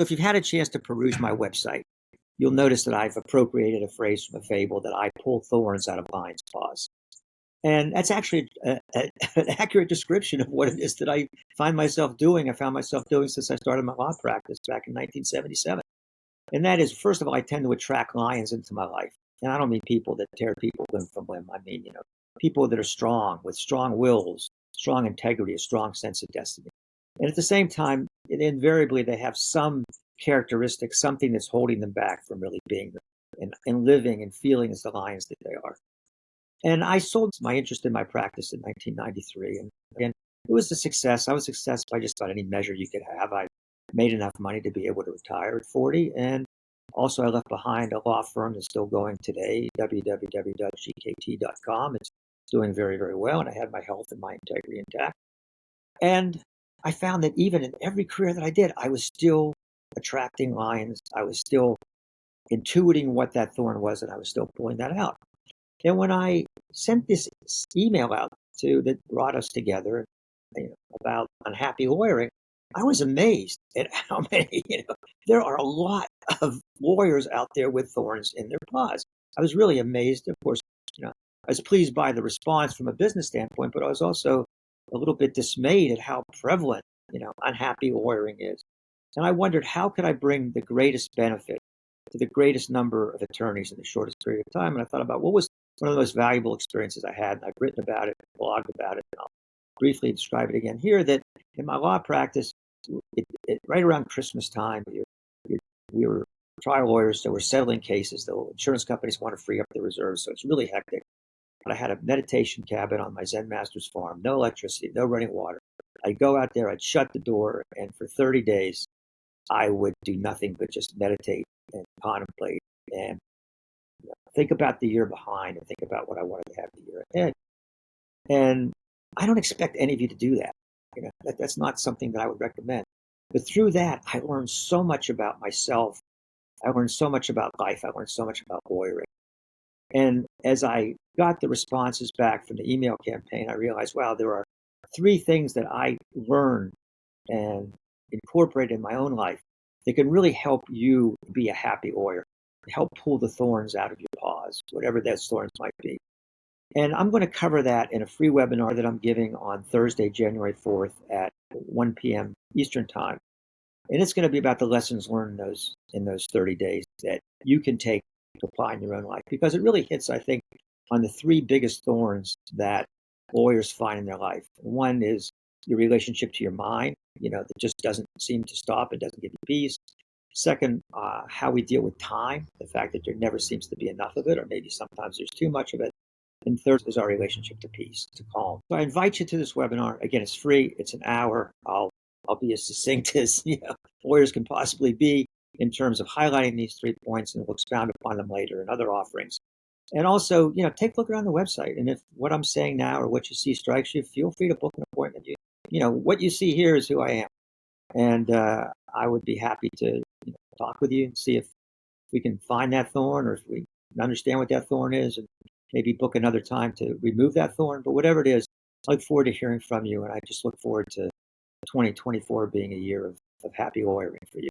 If you've had a chance to peruse my website, you'll notice that I've appropriated a phrase from a fable that I pull thorns out of lions' paws. And that's actually an accurate description of what it is that I find myself doing. I found myself doing since I started my law practice back in 1977. And that is, first of all, I tend to attract lions into my life. And I don't mean people that tear people limb from limb. I mean, people that are strong, with strong wills, strong integrity, a strong sense of destiny. And at the same time, invariably, they have some characteristic, something that's holding them back from really being and living and feeling as the lions that they are. And I sold my interest in my practice in 1993. And again, it was a success. I was successful by just about any measure you could have. I made enough money to be able to retire at 40. And also, I left behind a law firm that's still going today, www.gkt.com. It's doing very, very well. And I had my health and my integrity intact. And I found that even in every career that I did, I was still attracting lions. I was still intuiting what that thorn was, and I was still pulling that out. And when I sent this email out that brought us together about unhappy lawyering, I was amazed at how many, there are a lot of lawyers out there with thorns in their paws. I was really amazed. Of course, I was pleased by the response from a business standpoint, but I was also a little bit dismayed at how prevalent, unhappy lawyering is. And I wondered, how could I bring the greatest benefit to the greatest number of attorneys in the shortest period of time? And I thought about what was one of the most valuable experiences I had. And I've written about it, blogged about it, and I'll briefly describe it again here, that in my law practice, right around Christmas time, we were trial lawyers, so we're settling cases. The insurance companies want to free up their reserves, so it's really hectic. But I had a meditation cabin on my Zen master's farm, no electricity, no running water. I'd go out there, I'd shut the door, and for 30 days, I would do nothing but just meditate and contemplate and think about the year behind and think about what I wanted to have the year ahead. And I don't expect any of you to do that. That's not something that I would recommend. But through that, I learned so much about myself. I learned so much about life. I learned so much about lawyering. And as I got the responses back from the email campaign, I realized, wow, there are 3 things that I learned and incorporated in my own life that can really help you be a happy lawyer, help pull the thorns out of your paws, whatever those thorns might be. And I'm going to cover that in a free webinar that I'm giving on Thursday, January 4th at 1 p.m. Eastern Time. And it's going to be about the lessons learned in those 30 days that you can take to apply in your own life, because it really hits, I think, on the 3 biggest thorns that lawyers find in their life. One is your relationship to your mind, that just doesn't seem to stop. It doesn't give you peace. Second, how we deal with time, the fact that there never seems to be enough of it, or maybe sometimes there's too much of it. And third is our relationship to peace, to calm. So I invite you to this webinar. Again, it's free. It's an hour. I'll be as succinct as lawyers can possibly be in terms of highlighting these 3 points, and we'll expound upon them later in other offerings. And also, take a look around the website. And if what I'm saying now or what you see strikes you, feel free to book an appointment. What you see here is who I am. And I would be happy to talk with you and see if we can find that thorn, or if we understand what that thorn is, and maybe book another time to remove that thorn. But whatever it is, I look forward to hearing from you. And I just look forward to 2024 being a year of happy lawyering for you.